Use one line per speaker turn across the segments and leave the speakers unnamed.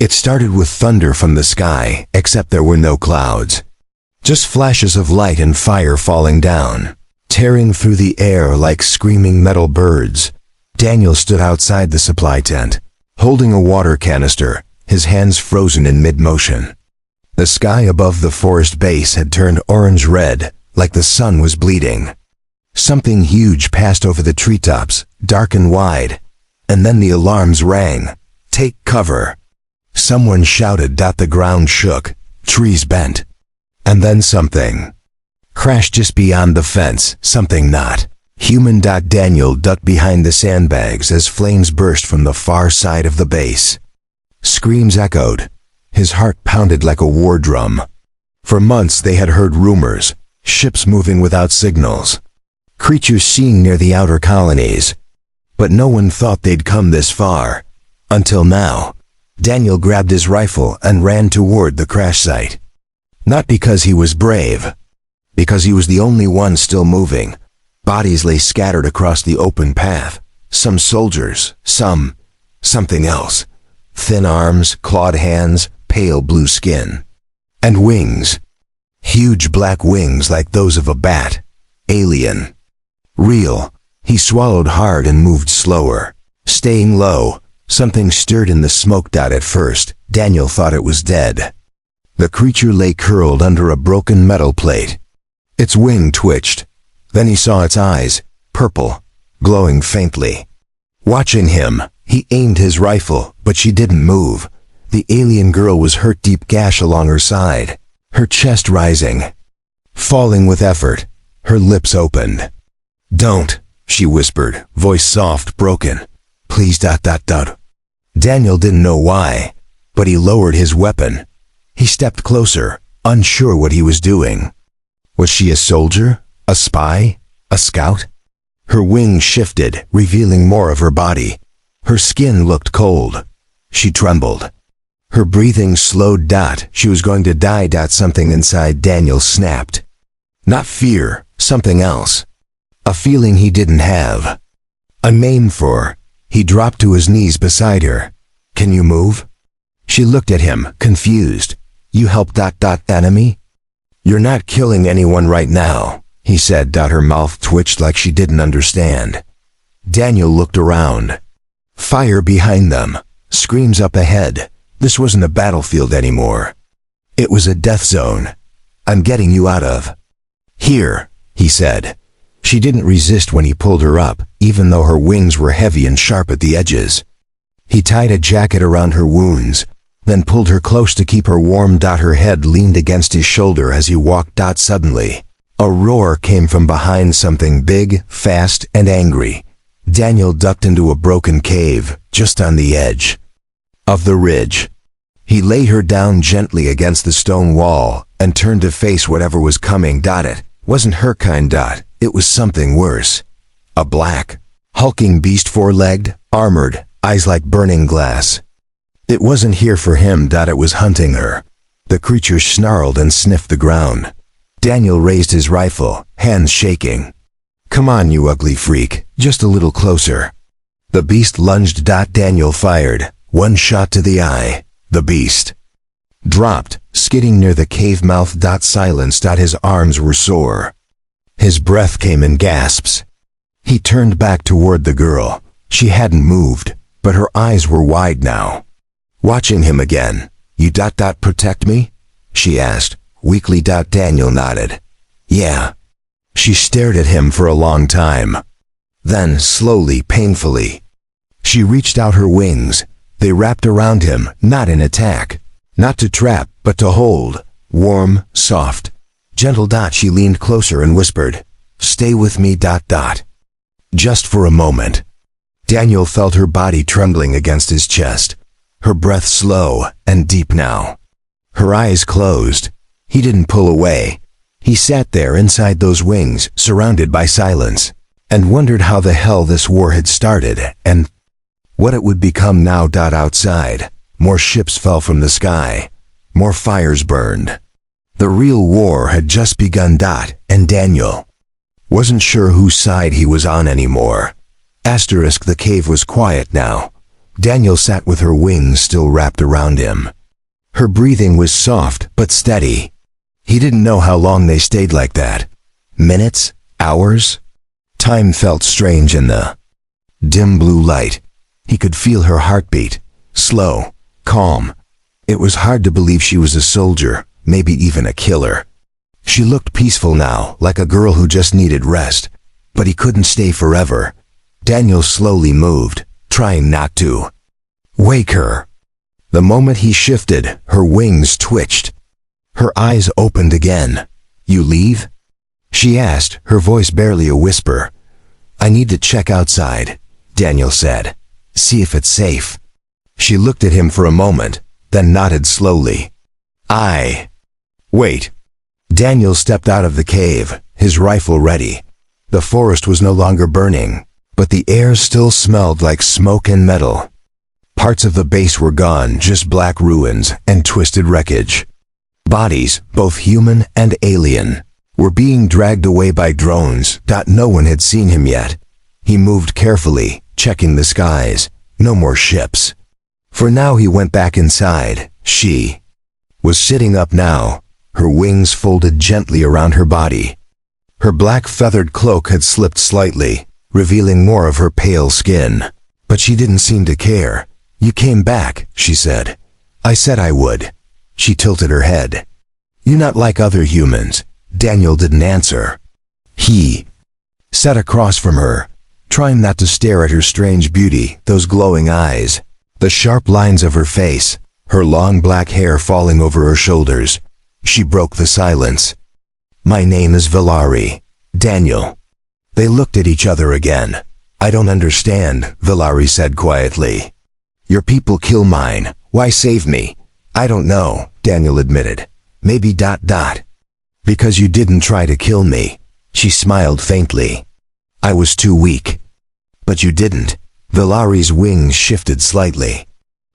It started with thunder from the sky, except there were no clouds. Just flashes of light and fire falling down, tearing through the air like screaming metal birds. Daniel stood outside the supply tent, holding a water canister, his hands frozen in mid-motion. The sky above the forest base had turned orange-red, like the sun was bleeding. Something huge passed over the treetops, dark and wide, and then the alarms rang. "Take cover." Someone shouted. The ground shook, trees bent. And then something crashed just beyond the fence, something not human. Daniel ducked behind the sandbags as flames burst from the far side of the base. Screams echoed. His heart pounded like a war drum. For months they had heard rumors, ships moving without signals, creatures seen near the outer colonies. But no one thought they'd come this far. Until now. Daniel grabbed his rifle and ran toward the crash site. Not because he was brave, because he was the only one still moving. Bodies lay scattered across the open path. Some soldiers, something else. Thin arms, clawed hands, pale blue skin. And wings. Huge black wings like those of a bat. Alien. Real. He swallowed hard and moved slower, staying low. Something stirred in the smoke. At first, Daniel thought it was dead. The creature lay curled under a broken metal plate. Its wing twitched. Then he saw its eyes, purple, glowing faintly. Watching him, he aimed his rifle, but she didn't move. The alien girl was hurt, deep gash along her side, her chest rising, falling with effort, her lips opened. "Don't," she whispered, voice soft, broken. "Please. Daniel didn't know why, but he lowered his weapon. He stepped closer, unsure what he was doing. Was she a soldier? A spy? A scout? Her wings shifted, revealing more of her body. Her skin looked cold. She trembled. Her breathing slowed. She was going to die. Something inside Daniel snapped. Not fear, something else. A feeling he didn't have. A name for. He dropped to his knees beside her. "Can you move?" She looked at him, confused. "You help. Enemy?" "You're not killing anyone right now," he said. Her mouth twitched like she didn't understand. Daniel looked around. Fire behind them. Screams up ahead. This wasn't a battlefield anymore. It was a death zone. "I'm getting you out of here," he said. She didn't resist when he pulled her up, even though her wings were heavy and sharp at the edges. He tied a jacket around her wounds, then pulled her close to keep her warm. Her head leaned against his shoulder as he walked. Suddenly, a roar came from behind, something big, fast, and angry. Daniel ducked into a broken cave, just on the edge of the ridge. He laid her down gently against the stone wall and turned to face whatever was coming. It wasn't her kind. It was something worse. A black, hulking beast, four-legged, armored, eyes like burning glass. It wasn't here for him. It was hunting her. The creature snarled and sniffed the ground. Daniel raised his rifle, hands shaking. "Come on, you ugly freak, just a little closer." The beast lunged. Daniel fired, one shot to the eye. The beast dropped, skidding near the cave mouth. Silenced. His arms were sore. His breath came in gasps. He turned back toward the girl. She hadn't moved, but her eyes were wide now, watching him again. "You protect me?" she asked, weakly. Daniel nodded. "Yeah." She stared at him for a long time. Then, slowly, painfully, she reached out her wings. They wrapped around him, not in attack, not to trap, but to hold. Warm, soft, gentle. She leaned closer and whispered, "Stay with me. Just for a moment." Daniel felt her body trembling against his chest, her breath slow and deep now. Her eyes closed. He didn't pull away. He sat there inside those wings, surrounded by silence, and wondered how the hell this war had started, and what it would become now. Outside, more ships fell from the sky. More fires burned. The real war had just begun. And Daniel wasn't sure whose side he was on anymore. The cave was quiet now. Daniel sat with her wings still wrapped around him. Her breathing was soft but steady. He didn't know how long they stayed like that. Minutes? Hours? Time felt strange in the dim blue light. He could feel her heartbeat. Slow, calm. It was hard to believe she was a soldier, maybe even a killer. She looked peaceful now, like a girl who just needed rest. But he couldn't stay forever. Daniel slowly moved, trying not to wake her. The moment he shifted, her wings twitched. Her eyes opened again. "You leave?" she asked, her voice barely a whisper. "I need to check outside," Daniel said. "See if it's safe." She looked at him for a moment, then nodded slowly. Wait. Daniel stepped out of the cave, his rifle ready. The forest was no longer burning, but the air still smelled like smoke and metal. Parts of the base were gone, just black ruins and twisted wreckage. Bodies, both human and alien, were being dragged away by drones. No one had seen him yet. He moved carefully, checking the skies. No more ships. For now he went back inside. She was sitting up now, her wings folded gently around her body. Her black feathered cloak had slipped slightly, revealing more of her pale skin. But she didn't seem to care. "You came back," she said. "I said I would." She tilted her head. "You're not like other humans." Daniel didn't answer. He sat across from her, trying not to stare at her strange beauty, those glowing eyes, the sharp lines of her face, her long black hair falling over her shoulders. She broke the silence. "My name is Villari." "Daniel." They looked at each other again. "I don't understand," Villari said quietly. "Your people kill mine. Why save me?" "I don't know," Daniel admitted. "Maybe ... Because you didn't try to kill me." She smiled faintly. "I was too weak." "But you didn't." Villari's wings shifted slightly.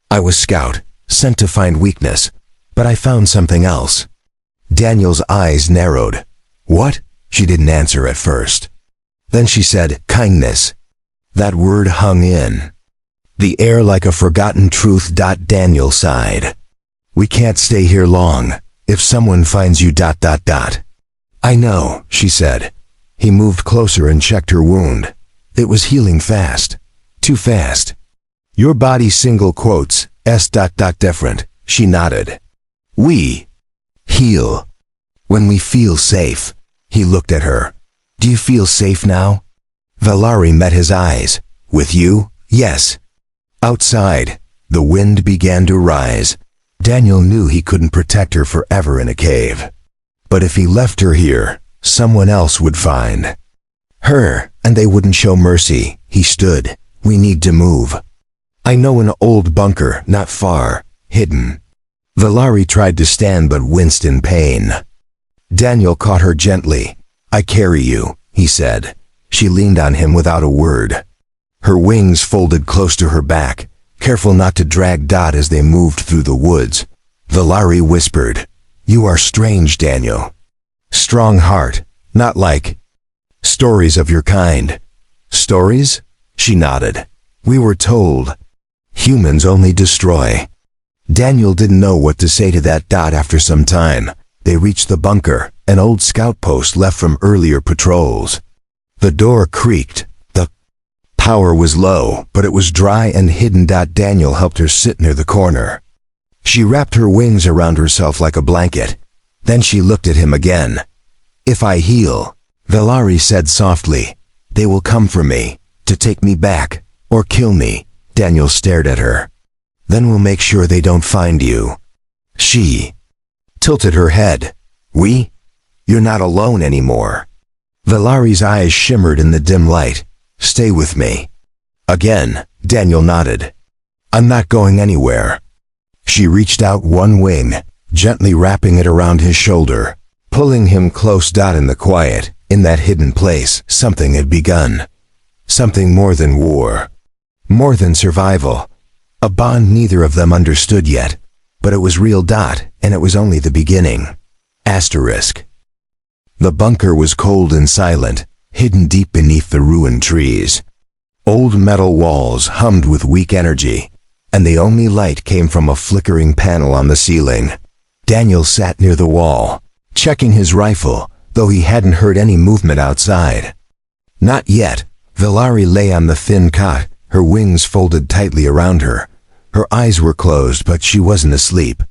"I was scout, sent to find weakness, but I found something else." Daniel's eyes narrowed. "What?" She didn't answer at first. Then she said, "Kindness." That word hung in the air like a forgotten truth. Daniel sighed. "We can't stay here long. If someone finds you... "I know," she said. He moved closer and checked her wound. It was healing fast. Too fast. "Your body single quotes, s... different." She nodded. "We heal when we feel safe." He looked at her. "Do you feel safe now?" Villari met his eyes. "With you? Yes." Outside, the wind began to rise. Daniel knew he couldn't protect her forever in a cave. But if he left her here, someone else would find her, and they wouldn't show mercy. He stood. "We need to move. I know an old bunker, not far, hidden." Villari tried to stand but winced in pain. Daniel caught her gently. "I carry you," he said. She leaned on him without a word. Her wings folded close to her back, careful not to drag as they moved through the woods. Villari whispered, "You are strange, Daniel. Strong heart, not like stories of your kind." "Stories?" She nodded. "We were told humans only destroy." Daniel didn't know what to say to that. After some time, they reached the bunker, an old scout post left from earlier patrols. The door creaked. The power was low, but it was dry and hidden. Daniel helped her sit near the corner. She wrapped her wings around herself like a blanket. Then she looked at him again. "If I heal," Villari said softly, "they will come for me, to take me back, or kill me." Daniel stared at her. "Then we'll make sure they don't find you." She tilted her head. "We? You're not alone anymore." Villari's eyes shimmered in the dim light. "Stay with me." Again, Daniel nodded. "I'm not going anywhere." She reached out one wing, gently wrapping it around his shoulder, pulling him close. In the quiet, in that hidden place, something had begun. Something more than war. More than survival. A bond neither of them understood yet, but it was real. And it was only the beginning. Asterisk. The bunker was cold and silent, hidden deep beneath the ruined trees. Old metal walls hummed with weak energy, and the only light came from a flickering panel on the ceiling. Daniel sat near the wall, checking his rifle, though he hadn't heard any movement outside. Not yet. Valari lay on the thin cot, her wings folded tightly around her. Her eyes were closed, but she wasn't asleep.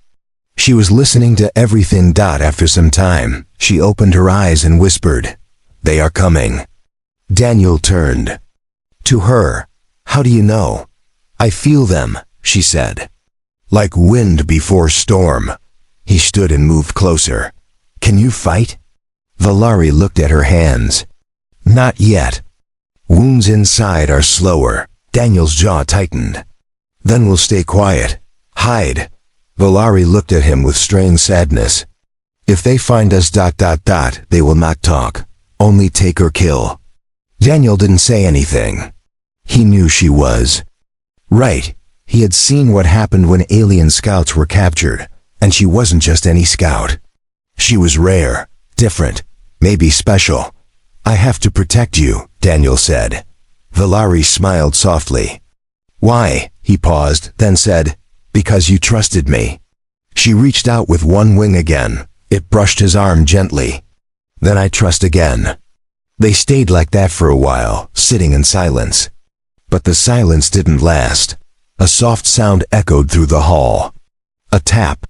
She was listening to everything. After some time, she opened her eyes and whispered, "They are coming." Daniel turned to her. "How do you know?" "I feel them," she said. "Like wind before storm." He stood and moved closer. "Can you fight?" Valari looked at her hands. "Not yet. Wounds inside are slower." Daniel's jaw tightened. "Then we'll stay quiet. Hide." Valari looked at him with strange sadness. "If they find us... they will not talk. Only take or kill." Daniel didn't say anything. He knew she was right. He had seen what happened when alien scouts were captured, and she wasn't just any scout. She was rare, different, maybe special. "I have to protect you," Daniel said. Valari smiled softly. "Why?" He paused, then said, "Because you trusted me." She reached out with one wing again. It brushed his arm gently. "Then I trust again." They stayed like that for a while, sitting in silence. But the silence didn't last. A soft sound echoed through the hall. A tap.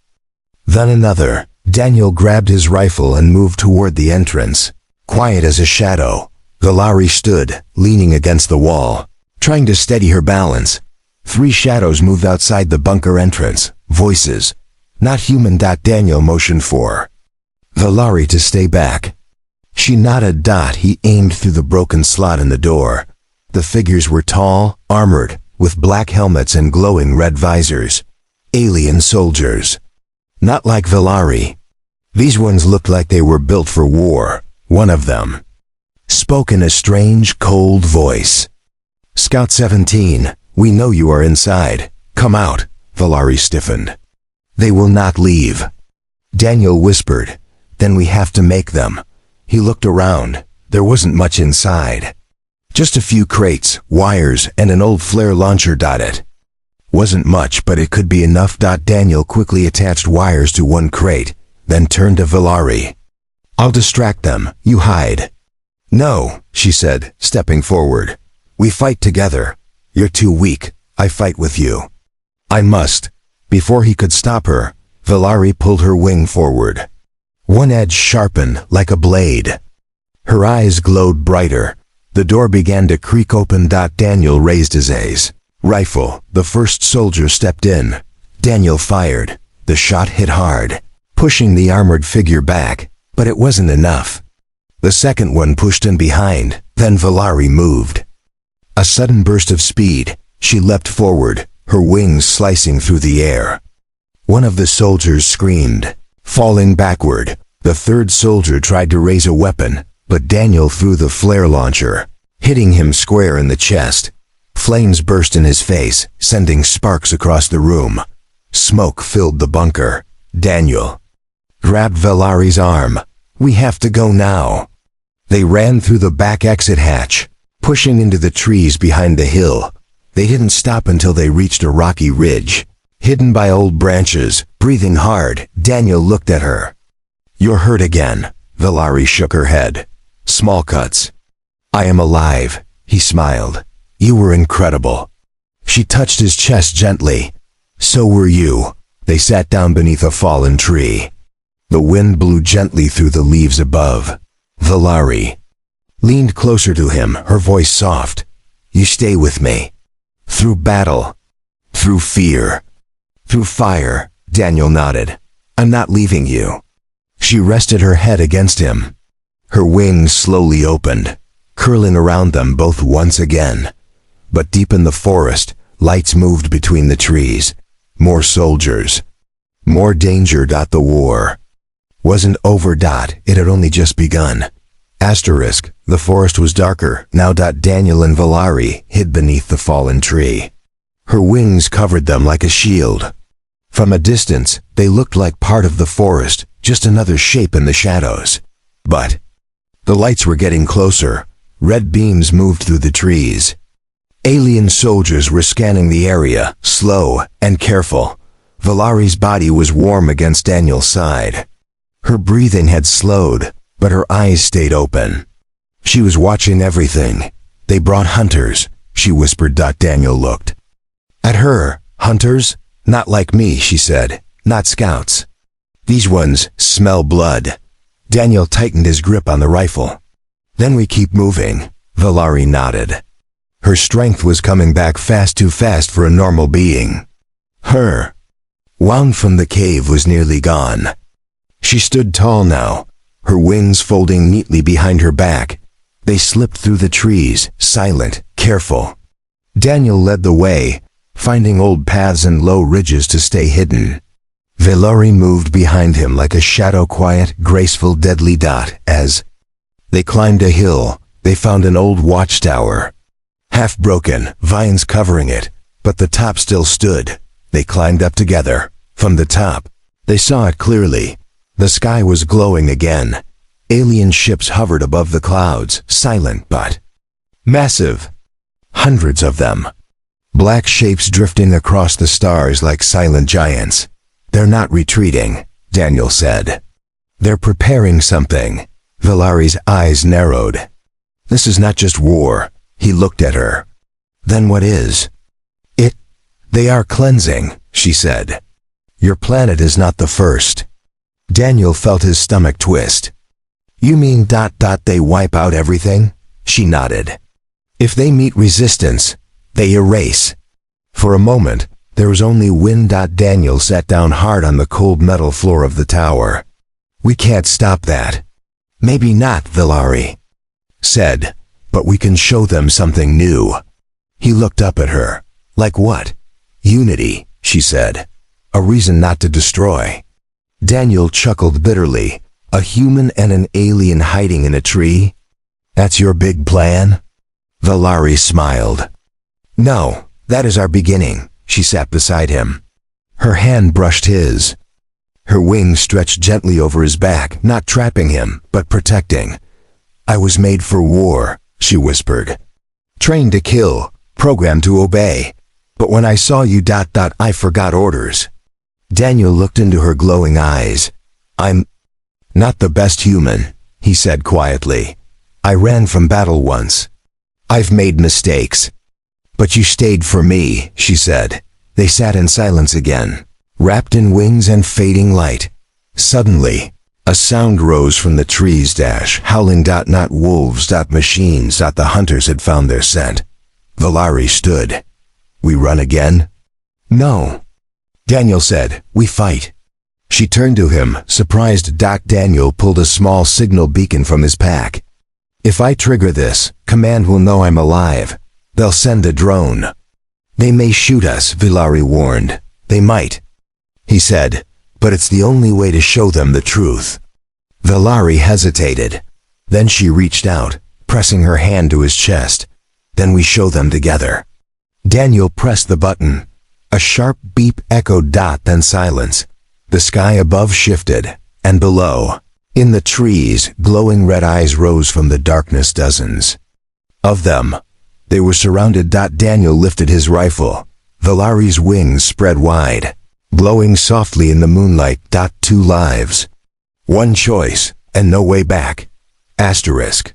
Then another. Daniel grabbed his rifle and moved toward the entrance. Quiet as a shadow, Valari stood, leaning against the wall, trying to steady her balance. 3 shadows moved outside the bunker entrance. Voices. Not human. Daniel motioned for Valari to stay back. She nodded. He aimed through the broken slot in the door. The figures were tall, armored, with black helmets and glowing red visors. Alien soldiers. Not like Valari. These ones looked like they were built for war. One of them spoke in a strange, cold voice. "Scout 17, we know you are inside. Come out." Valari stiffened. "They will not leave." Daniel whispered, "Then we have to make them." He looked around. There wasn't much inside. Just a few crates, wires, and an old flare launcher. It wasn't much, but it could be enough. Daniel quickly attached wires to one crate, then turned to Valari. "I'll distract them. You hide." "No," she said, stepping forward. "We fight together. You're too weak. I fight with you." "I must." Before he could stop her, Valari pulled her wing forward. One edge sharpened like a blade. Her eyes glowed brighter. The door began to creak open. Daniel raised his rifle. The first soldier stepped in. Daniel fired. The shot hit hard, pushing the armored figure back, but it wasn't enough. The second one pushed in behind, then Valari moved. A sudden burst of speed. She leapt forward, her wings slicing through the air. One of the soldiers screamed, falling backward. The third soldier tried to raise a weapon, but Daniel threw the flare launcher, hitting him square in the chest. Flames burst in his face, sending sparks across the room. Smoke filled the bunker. Daniel grabbed Valari's arm. "We have to go now." They ran through the back exit hatch, pushing into the trees behind the hill. They didn't stop until they reached a rocky ridge, hidden by old branches. Breathing hard, Daniel looked at her. "You're hurt again." Valari shook her head. "Small cuts." "I am alive," he smiled. "You were incredible." She touched his chest gently. "So were you." They sat down beneath a fallen tree. The wind blew gently through the leaves above. Valari leaned closer to him, her voice soft. "You stay with me. Through battle. Through fear. Through fire." Daniel nodded. "I'm not leaving you." She rested her head against him. Her wings slowly opened, curling around them both once again. But deep in the forest, lights moved between the trees. More soldiers. More danger. The war wasn't over. It had only just begun. Asterisk, the forest was darker now. Daniel and Valari hid beneath the fallen tree. Her wings covered them like a shield. From a distance, they looked like part of the forest, just another shape in the shadows. But the lights were getting closer. Red beams moved through the trees. Alien soldiers were scanning the area, slow and careful. Valari's body was warm against Daniel's side. Her breathing had slowed, but her eyes stayed open. She was watching everything. They brought hunters, she whispered. Daniel looked at her. Hunters? Not like me, she said. Not scouts. These ones smell blood. Daniel tightened his grip on the rifle. Then we keep moving. Valari nodded. Her strength was coming back too fast for a normal being. Her wound from the cave was nearly gone. She stood tall now, her wings folding neatly behind her back. They slipped through the trees, silent, careful. Daniel led the way, finding old paths and low ridges to stay hidden. Valari moved behind him like a shadow, quiet, graceful, deadly dot. As they climbed a hill, they found an old watchtower. Half broken, vines covering it, but the top still stood. They climbed up together. From the top, they saw it clearly. The sky was glowing again. Alien ships hovered above the clouds, silent but massive. Hundreds of them. Black shapes drifting across the stars like silent giants. They're not retreating, Daniel said. They're preparing something. Valari's eyes narrowed. This is not just war. He looked at her. Then what is? They are cleansing, she said. Your planet is not the first. Daniel felt his stomach twist. You mean ... they wipe out everything? She nodded. If they meet resistance, they erase. For a moment, there was only wind. Daniel sat down hard on the cold metal floor of the tower. We can't stop that. Maybe not, Valari said, but we can show them something new. He looked up at her. Like what? Unity, she said. A reason not to destroy. Daniel chuckled bitterly. A human and an alien hiding in a tree? That's your big plan? Valari smiled. No, that is our beginning. She sat beside him. Her hand brushed his. Her wings stretched gently over his back, not trapping him, but protecting. I was made for war, she whispered. Trained to kill, programmed to obey. But when I saw you ... I forgot orders. Daniel looked into her glowing eyes. I'm not the best human, he said quietly. I ran from battle once. I've made mistakes. But you stayed for me, she said. They sat in silence again, wrapped in wings and fading light. Suddenly, a sound rose from the trees. Howling. Not wolves. Machines. The hunters had found their scent. Valari stood. We run again? No. Daniel said, we fight. She turned to him, surprised. Daniel pulled a small signal beacon from his pack. If I trigger this, command will know I'm alive. They'll send a drone. They may shoot us, Valari warned. They might. He said, but it's the only way to show them the truth. Valari hesitated. Then she reached out, pressing her hand to his chest. Then we show them together. Daniel pressed the button. A sharp beep echoed. Then silence. The sky above shifted, and below, in the trees, glowing red eyes rose from the darkness. Dozens of them. They were surrounded. Daniel lifted his rifle. Valari's wings spread wide, glowing softly in the moonlight. 2 lives. One choice, and no way back. Asterisk.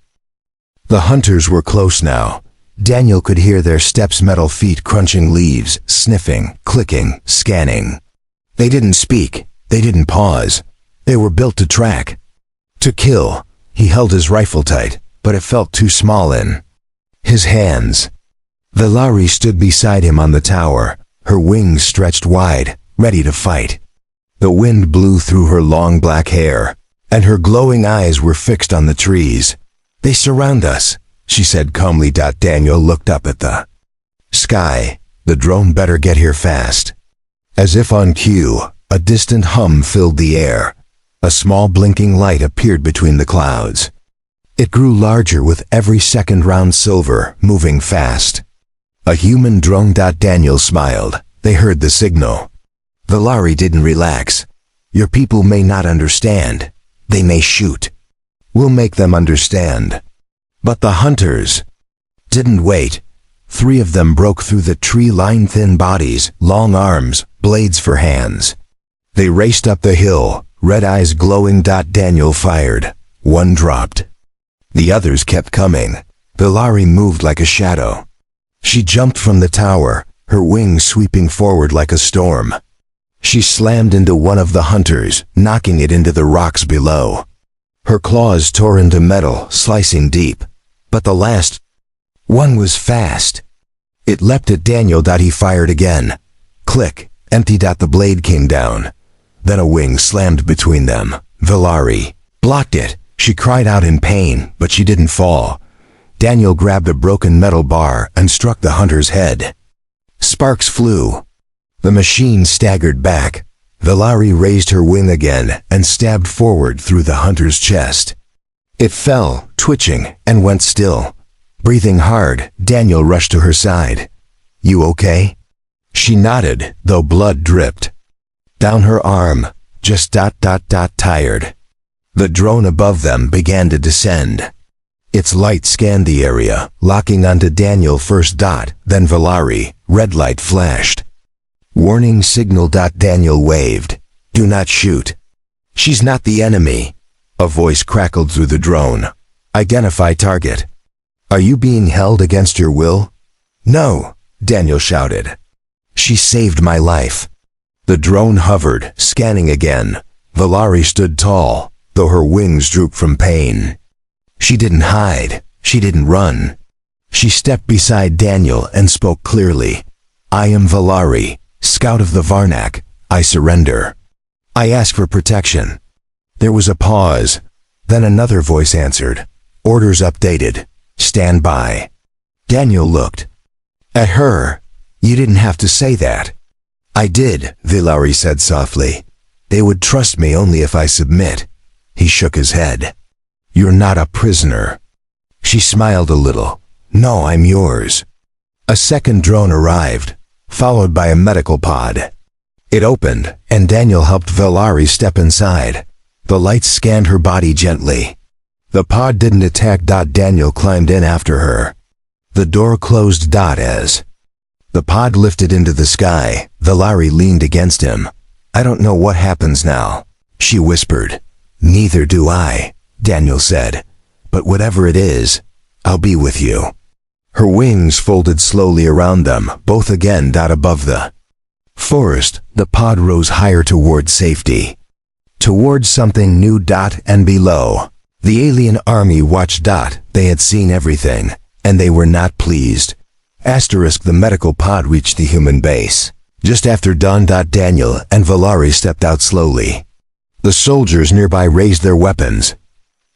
The hunters were close now. Daniel could hear their steps, metal feet crunching leaves, sniffing, clicking, scanning. They didn't speak. They didn't pause. They were built to track. To kill. He held his rifle tight, but it felt too small in his hands. Valari stood beside him on the tower, her wings stretched wide, ready to fight. The wind blew through her long black hair, and her glowing eyes were fixed on the trees. They surround us, she said calmly. Daniel looked up at the sky. The drone better get here fast. As if on cue, a distant hum filled the air. A small blinking light appeared between the clouds. It grew larger with every second. Round silver, moving fast. A human drone. Daniel smiled. They heard the signal. Valari didn't relax. Your people may not understand. They may shoot. We'll make them understand. But the hunters didn't wait. 3 of them broke through the tree-lined thin bodies, long arms, blades for hands. They raced up the hill, red eyes glowing. Daniel fired. 1 dropped. The others kept coming. Valari moved like a shadow. She jumped from the tower, her wings sweeping forward like a storm. She slammed into one of the hunters, knocking it into the rocks below. Her claws tore into metal, slicing deep. But the last one was fast. It leapt at Daniel. He fired again. Click, empty. The blade came down. Then a wing slammed between them. Valari blocked it. She cried out in pain, but she didn't fall. Daniel grabbed a broken metal bar and struck the hunter's head. Sparks flew. The machine staggered back. Valari raised her wing again and stabbed forward through the hunter's chest. It fell, twitching, and went still. Breathing hard, Daniel rushed to her side. "You okay?" She nodded, though blood dripped. Down her arm, just ... tired. The drone above them began to descend. Its light scanned the area, locking onto Daniel first. Then Valari. Red light flashed. Warning signal. Daniel waved. "Do not shoot. She's not the enemy." A voice crackled through the drone. "Identify target." "Are you being held against your will?" "No," Daniel shouted. "She saved my life." The drone hovered, scanning again. Valari stood tall, though her wings drooped from pain. She didn't hide. She didn't run. She stepped beside Daniel and spoke clearly. "I am Valari, scout of the Varnak. I surrender. I ask for protection." There was a pause. Then another voice answered. "Orders updated. Stand by." Daniel looked at her. "You didn't have to say that." "I did," Valari said softly. "They would trust me only if I submit." He shook his head. "You're not a prisoner." She smiled a little. "No, I'm yours." A second drone arrived, followed by a medical pod. It opened, and Daniel helped Valari step inside. The lights scanned her body gently. The pod didn't attack. Daniel climbed in after her. The door closed. As the pod lifted into the sky, Valari leaned against him. "I don't know what happens now," she whispered. "Neither do I," Daniel said. "But whatever it is, I'll be with you." Her wings folded slowly around them, both again. Above the forest, the pod rose higher toward safety. Toward something new. And below, the alien army watched. They had seen everything, and they were not pleased. The medical pod reached the human base. Just after dawn. Daniel and Valari stepped out slowly. The soldiers nearby raised their weapons,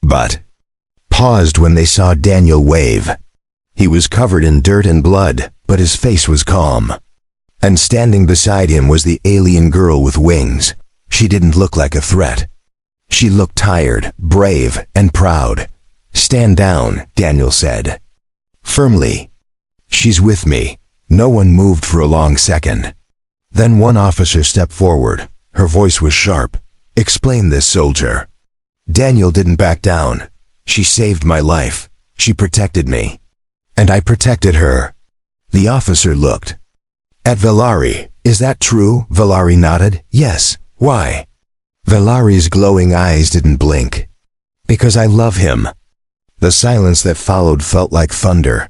but paused when they saw Daniel wave. He was covered in dirt and blood, but his face was calm. And standing beside him was the alien girl with wings. She didn't look like a threat. She looked tired, brave, and proud. "Stand down," Daniel said. Firmly. "She's with me." No one moved for a long second. Then one officer stepped forward. Her voice was sharp. "Explain this, soldier." Daniel didn't back down. "She saved my life. She protected me. And I protected her." The officer looked at Valari. "Is that true?" Valari nodded. "Yes. Why?" Valari's glowing eyes didn't blink. "Because I love him." The silence that followed felt like thunder.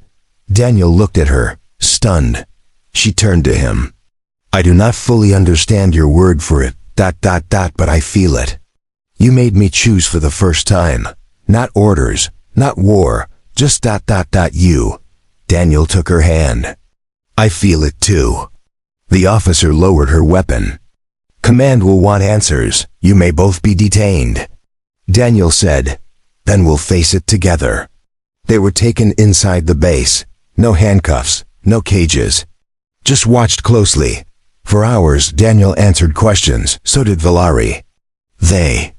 Daniel looked at her, stunned. She turned to him. "I do not fully understand your word for it, ... but I feel it. You made me choose for the first time. Not orders, not war, just ... you." Daniel took her hand. "I feel it too." The officer lowered her weapon. "Command will want answers. You may both be detained." Daniel said, "Then we'll face it together." They were taken inside the base. No handcuffs, no cages. Just watched closely. For hours, Daniel answered questions, so did Valari. They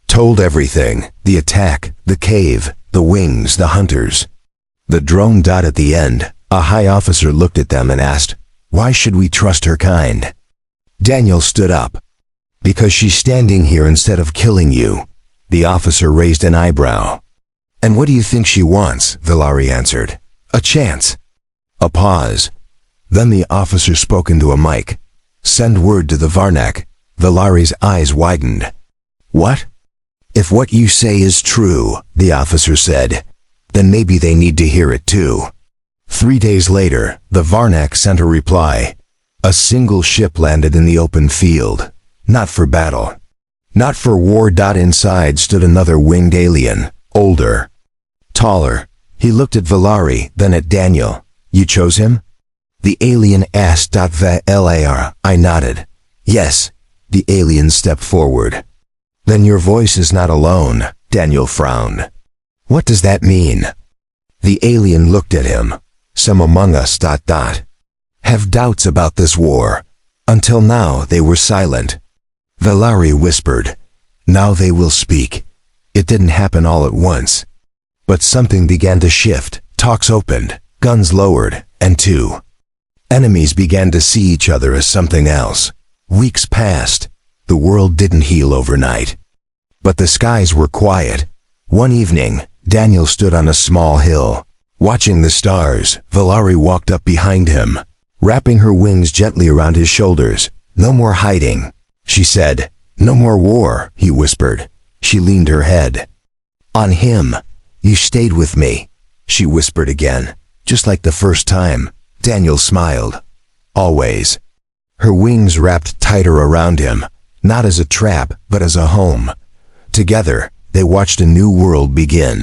told everything: the attack, the cave, the wings, the hunters. The drone. At the end, a high officer looked at them and asked, "Why should we trust her kind?" Daniel stood up. "Because she's standing here instead of killing you." The officer raised an eyebrow. "And what do you think she wants?" Valari answered. "A chance. A pause. Then the officer spoke into a mic. "Send word to the Varnak." Valari's eyes widened. "What?" "If what you say is true," the officer said, "then maybe they need to hear it too." 3 days later, the Varnak sent a reply. A single ship landed in the open field. Not for battle. Not for war. Inside stood another winged alien, older, taller. He looked at Valari, then at Daniel. "You chose him?" The alien asked. Valar. I nodded. "Yes." The alien stepped forward. "Then your voice is not alone," Daniel frowned. "What does that mean?" The alien looked at him. "Some among us ... have doubts about this war. Until now they were silent." Valari whispered. "Now they will speak." It didn't happen all at once. But something began to shift. Talks opened, guns lowered, and enemies began to see each other as something else. Weeks passed. The world didn't heal overnight. But the skies were quiet. One evening, Daniel stood on a small hill. Watching the stars, Valari walked up behind him, wrapping her wings gently around his shoulders. "No more hiding," she said. "No more war," he whispered. She leaned her head on him. "You stayed with me," she whispered again. "Just like the first time." Daniel smiled. "Always." Her wings wrapped tighter around him, not as a trap, but as a home. Together, they watched a new world begin.